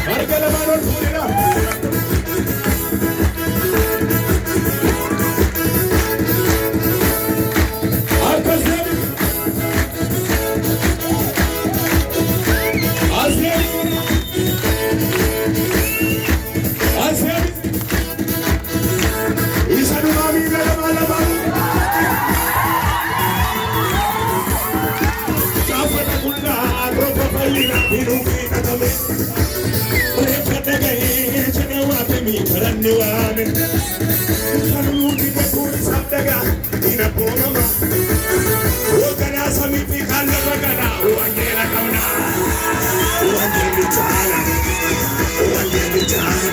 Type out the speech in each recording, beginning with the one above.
Margala Manon Purina. Arkasına Azmi. İnsanın abiyle lama. Çapata kulla, ropa payına biruki katame. Repete gaye, chene wate mi karanne wane. Kanuti de kuri sabdaga, ina pomama. Ogana sami fi kalla bagana, wangela kamna. Wangeli chala, wangeli chala,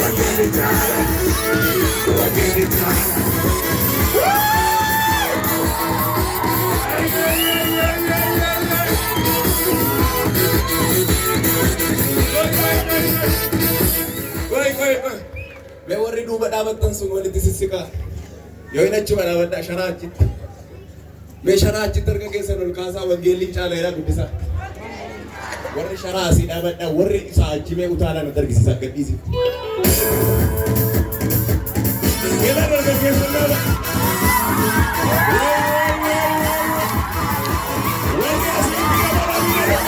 wangeli chala, wangeli chala. Me warri duuba dhaabatan sun walitti sissiqaa yoo hin achi dhaabadha sharaa achitti mee sharaa achitti harka keessan ol kaasaa wangeelliin caalaadhaa guddisaa warri sharaa asii dhaabadha warri isaa achi mee utaalaan at argisiisaa gadhiisi geelaan arga keessan dhaaba warri asii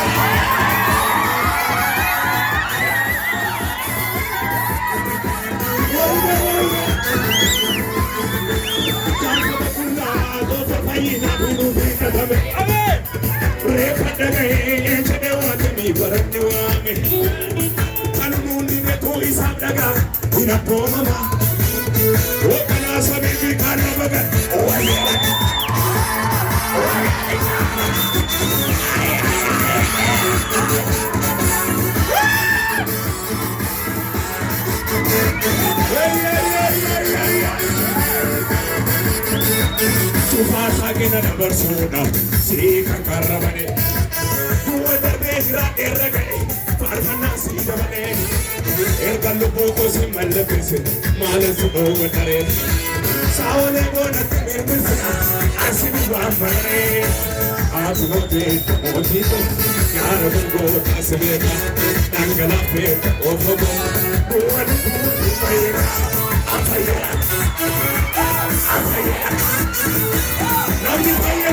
Tufasa kena dabar soda, sika karamane. Dua terbesar ergai, farhana si damane. Ergalu boko si malapise, malas boko tare. Saole bona terbesar, asimi bambare. Aatu note, ojito, yaro boko tasbeka, tangala pe, ofogo. Dua terbesar payera, apayera. Nami paya.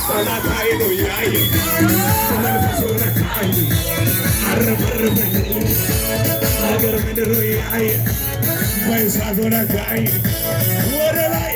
Sana kai do yai. Sana sana kai. Arre bayi. Agar menero yai. Bai sana kai. Ora lai.